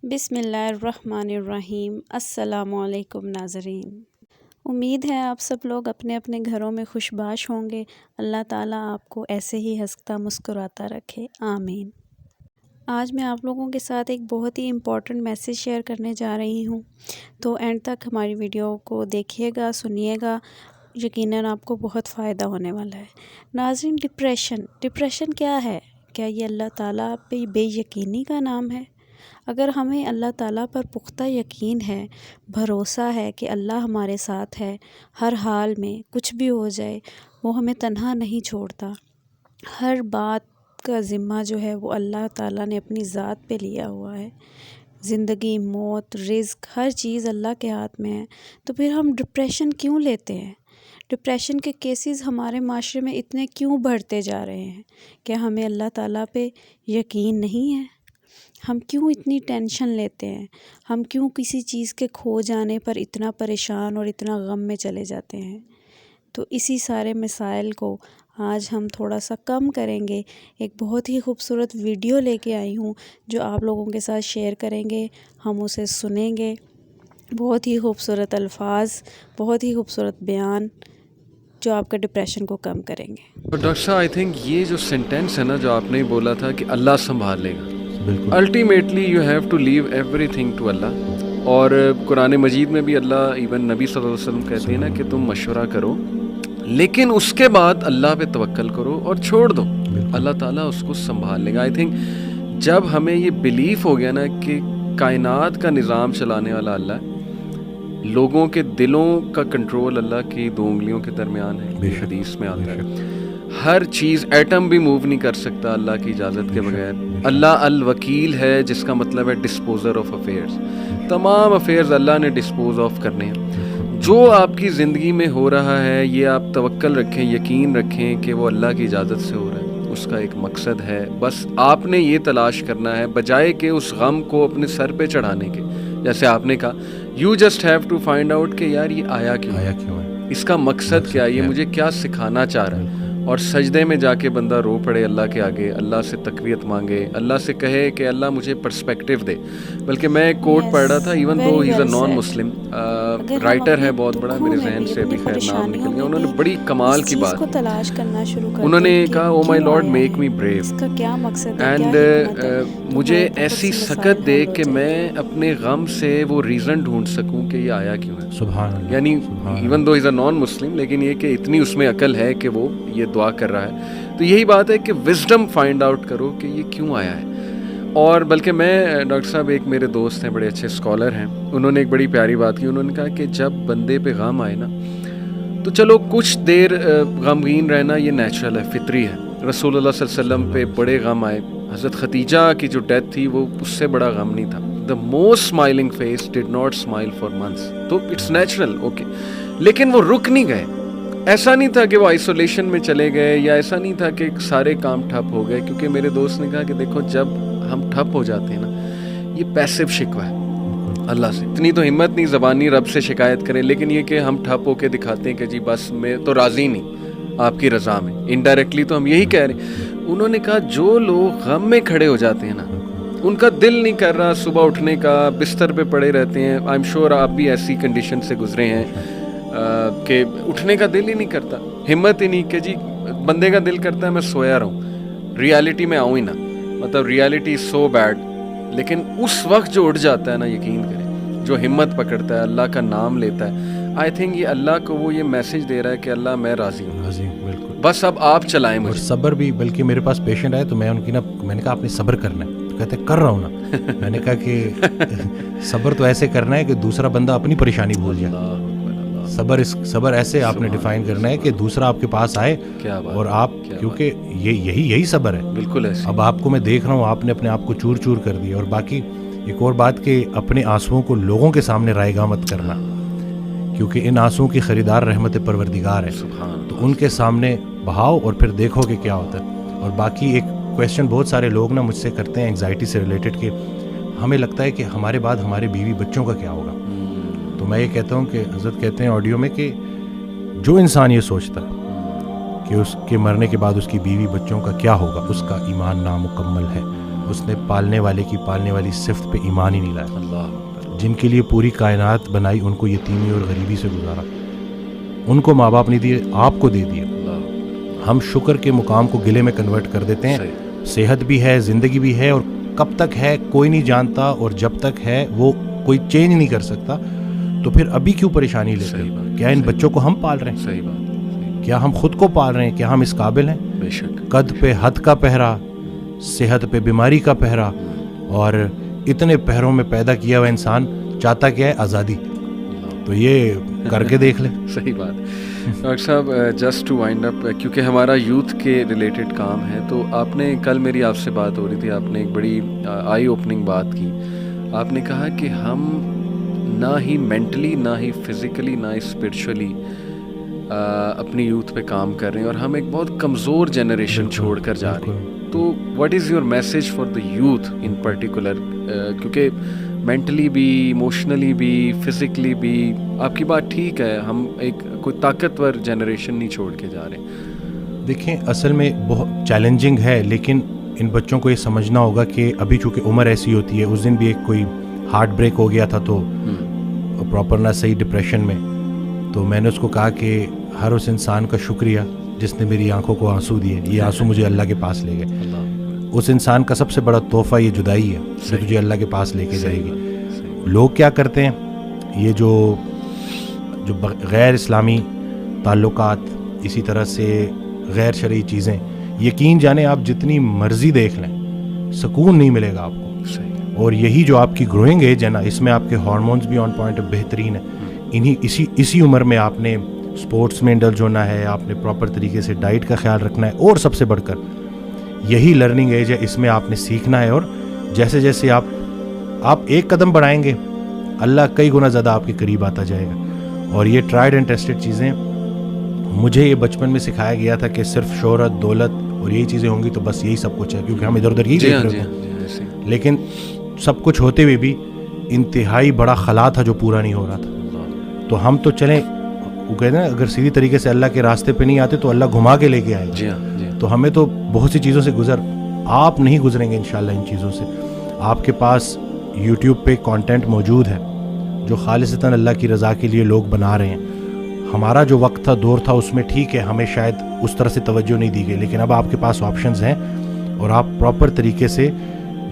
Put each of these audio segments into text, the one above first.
بسم اللہ الرحمن الرحیم۔ السلام علیکم ناظرین، امید ہے آپ سب لوگ اپنے اپنے گھروں میں خوش باش ہوں گے۔ اللہ تعالیٰ آپ کو ایسے ہی ہنستا مسکراتا رکھے، آمین۔ آج میں آپ لوگوں کے ساتھ ایک بہت ہی امپورٹنٹ میسیج شیئر کرنے جا رہی ہوں، تو اینڈ تک ہماری ویڈیو کو دیکھیے گا، سنیے گا، یقیناً آپ کو بہت فائدہ ہونے والا ہے۔ ناظرین، ڈپریشن کیا ہے؟ کیا یہ اللہ تعالیٰ پہ بے یقینی کا نام ہے؟ اگر ہمیں اللہ تعالیٰ پر پختہ یقین ہے، بھروسہ ہے کہ اللہ ہمارے ساتھ ہے، ہر حال میں کچھ بھی ہو جائے وہ ہمیں تنہا نہیں چھوڑتا، ہر بات کا ذمہ جو ہے وہ اللہ تعالیٰ نے اپنی ذات پہ لیا ہوا ہے، زندگی، موت، رزق، ہر چیز اللہ کے ہاتھ میں ہے، تو پھر ہم ڈپریشن کیوں لیتے ہیں؟ ڈپریشن کے کیسز ہمارے معاشرے میں اتنے کیوں بڑھتے جا رہے ہیں؟ کیا ہمیں اللہ تعالیٰ پہ یقین نہیں ہے؟ ہم کیوں اتنی ٹینشن لیتے ہیں؟ ہم کیوں کسی چیز کے کھو جانے پر اتنا پریشان اور اتنا غم میں چلے جاتے ہیں؟ تو اسی سارے مسائل کو آج ہم تھوڑا سا کم کریں گے۔ ایک بہت ہی خوبصورت ویڈیو لے کے آئی ہوں جو آپ لوگوں کے ساتھ شیئر کریں گے، ہم اسے سنیں گے، بہت ہی خوبصورت الفاظ، بہت ہی خوبصورت بیان جو آپ کا ڈپریشن کو کم کریں گے۔ ڈاکٹر صاحب، آئی تھنک یہ جو سینٹینس ہے نا جو آپ نے بولا تھا کہ اللہ سنبھال لے گا، ultimately you have to leave everything to Allah. اور قرآن مجید میں بھی اللہ ایون نبی صلی اللہ علیہ وسلم کہتے ہیں نا کہ تم مشورہ کرو لیکن اس کے بعد اللہ پہ توکل کرو اور چھوڑ دو، اللہ تعالیٰ اس کو سنبھال لے گا۔ آئی تھنک جب ہمیں یہ بلیف ہو گیا نا کہ کائنات کا نظام چلانے والا اللہ ہے، لوگوں کے دلوں کا کنٹرول اللہ کی دو انگلیوں کے درمیان ہے، حدیث میں آتا ہے، ہر چیز، ایٹم بھی موو نہیں کر سکتا اللہ کی اجازت کے بغیر۔ اللہ الوکیل ہے، جس کا مطلب ہے ڈسپوزر آف افیئرز، تمام افیئرز اللہ نے ڈسپوز آف کرنے ہیں۔ جو آپ کی زندگی میں ہو رہا ہے یہ آپ توکل رکھیں، یقین رکھیں کہ وہ اللہ کی اجازت سے ہو رہا ہے، اس کا ایک مقصد ہے، بس آپ نے یہ تلاش کرنا ہے بجائے کہ اس غم کو اپنے سر پہ چڑھانے کے۔ جیسے آپ نے کہا، you just have to find out کہ یار یہ آیا کیوں ہے، اس کا مقصد کیا ہے، یہ مجھے کیا سکھانا چاہ رہا ہے، اور سجدے میں جا کے بندہ رو پڑے اللہ کے آگے، اللہ سے تقویت مانگے، اللہ سے کہے کہ اللہ مجھے پرسپیکٹیو دے۔ بلکہ میں ایک کوٹ پڑھ رہا تھا، ایون دو ہی از اے نان مسلم، رائٹر ہے بہت بڑا، میرے ذہن سے ابھی خیر نام نکل گیا، انہوں نے بڑی کمال کی بات انہوں نے کہا، oh my lord make me brave, and مجھے ایسی سکت دے کہ میں اپنے غم سے وہ ریزن ڈھونڈ سکوں کہ یہ آیا کیوں ہے۔ سبحان اللہ، یعنی ایون دو از اے نان مسلم، لیکن یہ کہ اتنی اس میں عقل ہے کہ وہ یہ دعا کر رہا ہے۔ تو یہی بات ہے کہ وزڈم فائنڈ آؤٹ کرو کہ یہ کیوں آیا ہے۔ اور بلکہ میں ڈاکٹر صاحب، ایک میرے دوست ہیں، بڑے اچھے اسکالر ہیں، انہوں نے ایک بڑی پیاری بات کی، انہوں نے کہا کہ جب بندے پہ غم آئے نا تو چلو کچھ دیر غمگین رہنا یہ نیچرل ہے، فطری ہے۔ رسول اللہ صلی اللہ علیہ وسلم پہ بڑے غم آئے، حضرت خدیجہ کی جو ڈیتھ تھی وہ اس سے بڑا غم نہیں تھا۔ The most smiling face did not smile for months، تو اٹس نیچرل، اوکے، لیکن وہ رک نہیں گئے۔ ایسا نہیں تھا کہ وہ آئسولیشن میں چلے گئے، یا ایسا نہیں تھا کہ سارے کام ٹھپ ہو گئے، کیونکہ میرے دوست نے کہا کہ دیکھو جب ہم ٹھپ ہو جاتے ہیں نا، یہ پیسو شکوہ ہے اللہ سے، اتنی تو ہمت نہیں زبانی رب سے شکایت کریں، لیکن یہ کہ ہم ٹھپ ہو کے دکھاتے ہیں کہ جی بس میں تو راضی نہیں آپ کی رضا میں، انڈائریکٹلی تو ہم یہی کہہ رہے ہیں۔ انہوں نے کہا جو لوگ غم میں کھڑے ہو جاتے ہیں نا، ان کا دل نہیں کر رہا صبح اٹھنے کا، بستر پہ پڑے رہتے ہیں، آئی ایم شیور آپ بھی ایسی کنڈیشن سے گزرے ہیں کہ اٹھنے کا دل ہی نہیں کرتا، ہمت ہی نہیں کہ جی، بندے کا دل کرتا ہے میں سویا رہوں، ریالٹی میں آؤں ہی نہ، مطلب ریالٹی از سو بیڈ۔ لیکن اس وقت جو اٹھ جاتا ہے نا، یقین کریں، جو ہمت پکڑتا ہے، اللہ کا نام لیتا ہے، آئی تھنک یہ اللہ کو وہ یہ میسج دے رہا ہے کہ اللہ میں راضی ہوں، بالکل، بس اب آپ چلائیں مجھے۔ اور صبر بھی، بلکہ میرے پاس پیشنٹ آئے تو میں ان کی میں نے کہا آپ نے صبر کرنا ہے، کہتے کر رہا ہوں نا۔ میں نے کہا کہ صبر تو ایسے کرنا ہے کہ دوسرا بندہ اپنی پریشانی بھول جائے۔ صبر ایسے آپ نے ڈیفائن کرنا ہے کہ دوسرا آپ کے پاس آئے اور آپ، کیونکہ یہی صبر ہے۔ بالکل ایسے، اب آپ کو میں دیکھ رہا ہوں آپ نے اپنے آپ کو چور چور کر دیا۔ اور باقی ایک اور بات کہ اپنے آنسوؤں کو لوگوں کے سامنے رائگاں مت کرنا، کیونکہ ان آنسوؤں کی خریدار رحمت پروردگار ہے، تو ان کے سامنے بہاؤ اور پھر دیکھو کہ کیا ہوتا ہے۔ اور باقی ایک کویسچن بہت سارے لوگ نا مجھ سے کرتے ہیں انگزائٹی سے ریلیٹڈ، کہ ہمیں لگتا ہے کہ ہمارے بعد ہمارے بیوی بچوں کا کیا ہوگا۔ تو میں یہ کہتا ہوں کہ حضرت کہتے ہیں آڈیو میں کہ جو انسان یہ سوچتا ہے کہ اس کے مرنے کے بعد اس کی بیوی بچوں کا کیا ہوگا، اس کا ایمان نامکمل ہے۔ اس نے پالنے والے کی پالنے والی صفت پہ ایمان ہی نہیں لایا. اللہ جن کے لیے پوری کائنات بنائی ان کو یتیمی اور غریبی سے گزارا, ان کو ماں باپ نہیں دیے, آپ کو دے دیے. ہم شکر کے مقام کو گلے میں کنورٹ کر دیتے ہیں. صحت بھی ہے, زندگی بھی ہے, اور کب تک ہے کوئی نہیں جانتا, اور جب تک ہے وہ کوئی چینج نہیں کر سکتا. تو پھر ابھی کیوں پریشانی لیتے ہیں؟ کیا ان بچوں کو ہم پال رہے ہیں؟ صحیح بات. کیا ہم خود کو پال رہے ہیں؟ کیا ہم اس قابل ہیں؟ بے شک. قد پہ حد کا پہرا, صحت پہ بیماری کا پہرا, اور اتنے پہروں میں پیدا کیا ہوا انسان چاہتا کیا ہے؟ آزادی. تو یہ کر کے دیکھ لیں. صحیح بات. ڈاکٹر صاحب جسٹ ٹو وائنڈ اپ, کیونکہ ہمارا یوتھ کے ریلیٹڈ کام ہے, تو آپ نے کل میری آپ سے بات ہو رہی تھی, آپ نے ایک بڑی آئی اوپننگ بات کی. آپ نے کہا کہ ہم نہ ہی مینٹلی, نہ ہی فزیکلی, نہ ہی اسپرچولی اپنی یوتھ پہ کام کر رہے ہیں, اور ہم ایک بہت کمزور جنریشن چھوڑ کر جا رہے ہیں. تو what is your message for the youth in particular, کیونکہ مینٹلی بھی, ایموشنلی بھی, فزیکلی بھی, آپ کی بات ٹھیک ہے, ہم ایک کوئی طاقتور جنریشن نہیں چھوڑ کے جا رہے. دیکھیں اصل میں بہت چیلنجنگ ہے, لیکن ان بچوں کو یہ سمجھنا ہوگا کہ ابھی چونکہ عمر ایسی ہوتی ہے. اس دن بھی ایک کوئی ہارٹ بریک ہو گیا تھا, تو پراپر نہ صحیح ڈپریشن میں, تو میں نے اس کو کہا کہ ہر اس انسان کا شکریہ جس نے میری آنکھوں کو آنسو دیے. یہ آنسو مجھے اللہ کے پاس لے گئے. اس انسان کا سب سے بڑا تحفہ یہ جدائی ہے جو تجھے اللہ کے پاس لے کے جائے گی. لوگ کیا کرتے ہیں, یہ جو غیر اسلامی تعلقات, اسی طرح سے غیر شرعی چیزیں, یقین جانیں آپ جتنی مرضی دیکھ لیں سکون نہیں ملے گا آپ کو. اور یہی جو آپ کی گروئنگ ایج ہے نا, اس میں آپ کے ہارمونز بھی آن پوائنٹ بہترین ہیں. اسی عمر میں آپ نے اسپورٹس میں انڈلج ہونا ہے, آپ نے پراپر طریقے سے ڈائٹ کا خیال رکھنا ہے, اور سب سے بڑھ کر یہی لرننگ ایج ہے, اس میں آپ نے سیکھنا ہے. اور جیسے جیسے آپ ایک قدم بڑھائیں گے, اللہ کئی گنا زیادہ آپ کے قریب آتا جائے گا. اور یہ ٹرائیڈ اینڈ ٹیسٹڈ چیزیں, مجھے یہ بچپن میں سکھایا گیا تھا کہ صرف شہرت, دولت اور یہی چیزیں ہوں گی تو بس یہی سب کچھ ہے, کیونکہ ہم ادھر ادھر ہی دیکھ رہے تھے. لیکن سب کچھ ہوتے ہوئے بھی انتہائی بڑا خلا تھا جو پورا نہیں ہو رہا تھا. تو ہم تو چلیں, وہ کہتے ہیں نا, اگر سیدھی طریقے سے اللہ کے راستے پہ نہیں آتے تو اللہ گھما کے لے کے آئے گا. تو ہمیں تو بہت سی چیزوں سے آپ نہیں گزریں گے انشاءاللہ ان چیزوں سے. آپ کے پاس یوٹیوب پہ کانٹینٹ موجود ہے جو خالصتاً اللہ کی رضا کے لیے لوگ بنا رہے ہیں. ہمارا جو وقت تھا, دور تھا, اس میں ٹھیک ہے ہمیں شاید اس طرح سے توجہ نہیں دی گئی, لیکن اب آپ کے پاس آپشنز ہیں, اور آپ پراپر طریقے سے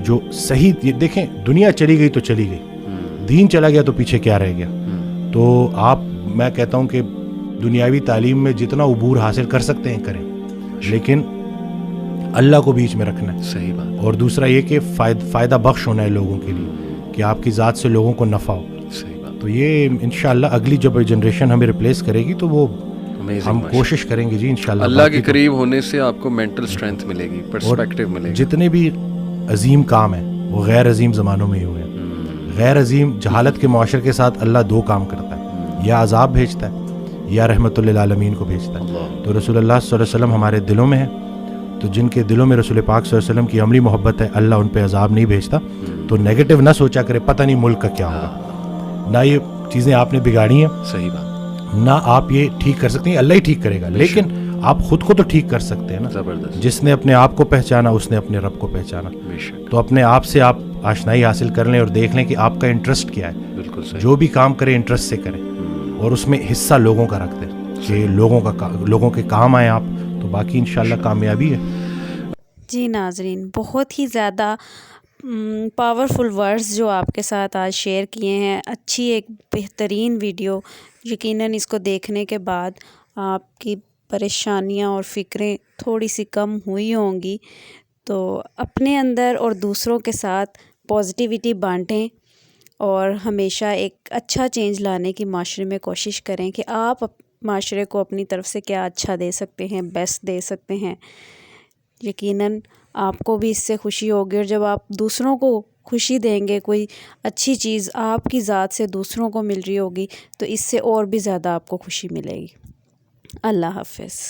جو صحیح, دیکھیں دنیا چلی گئی تو چلی گئی, دین چلا گیا تو پیچھے کیا رہ گیا. تو میں کہتا ہوں کہ دنیاوی تعلیم میں جتنا عبور حاصل کر سکتے ہیں کریں, لیکن اللہ کو بیچ میں رکھنا ہے. صحیح بات. اور دوسرا یہ کہ فائدہ بخش ہونا ہے لوگوں کے لیے, کہ آپ کی ذات سے لوگوں کو نفع ہو. صحیح بات. تو یہ انشاءاللہ اگلی جب جنریشن ہمیں ریپلیس کرے گی تو وہ ہم کوشش کریں گے جی انشاءاللہ. اللہ کے قریب ہونے سے آپ کو مینٹل اسٹرینتھ ملے گی, پرسپیکٹیو ملے گی. جتنے بھی عظیم کام ہیں وہ غیر عظیم زمانوں میں ہی ہوئے ہیں. غیر عظیم جہالت کے معاشرے کے ساتھ اللہ دو کام کرتا ہے, یا عذاب بھیجتا ہے یا رحمت للعالمین کو بھیجتا ہے. تو رسول اللہ صلی اللہ علیہ وسلم ہمارے دلوں میں ہے, تو جن کے دلوں میں رسول پاک صلی اللہ علیہ وسلم کی عملی محبت ہے, اللہ ان پہ عذاب نہیں بھیجتا. تو نیگیٹو نہ سوچا کرے, پتہ نہیں ملک کا کیا ہوگا, نہ یہ چیزیں آپ نے بگاڑی ہیں, صحیح بات, نہ آپ یہ ٹھیک کر سکتے ہیں, اللہ ہی ٹھیک کرے گا. لیکن آپ خود کو تو ٹھیک کر سکتے ہیں نا. زبردست. جس نے اپنے آپ کو پہچانا اس نے اپنے رب کو پہچانا. تو اپنے آپ سے آپ آشنائی حاصل کر لیں اور دیکھ لیں کہ آپ کا انٹرسٹ کیا ہے. بالکل صحیح. جو بھی کام کریں انٹرسٹ سے کریں, اور اس میں حصہ لوگوں کا رکھ دیں کہ لوگوں کے کام آئیں آپ, تو باقی انشاءاللہ کامیابی ہے. جی ناظرین, بہت ہی زیادہ پاورفل ورڈز جو آپ کے ساتھ آج شیئر کیے ہیں. اچھی ایک بہترین ویڈیو, یقیناً اس کو دیکھنے کے بعد آپ کی پریشانیاں اور فکریں تھوڑی سی کم ہوئی ہوں گی. تو اپنے اندر اور دوسروں کے ساتھ پازیٹیوٹی بانٹیں, اور ہمیشہ ایک اچھا چینج لانے کی معاشرے میں کوشش کریں کہ آپ معاشرے کو اپنی طرف سے کیا اچھا دے سکتے ہیں, بیسٹ دے سکتے ہیں. یقیناً آپ کو بھی اس سے خوشی ہوگی, اور جب آپ دوسروں کو خوشی دیں گے, کوئی اچھی چیز آپ کی ذات سے دوسروں کو مل رہی ہوگی, تو اس سے اور بھی زیادہ آپ کو خوشی ملے گی. اللہ حافظ.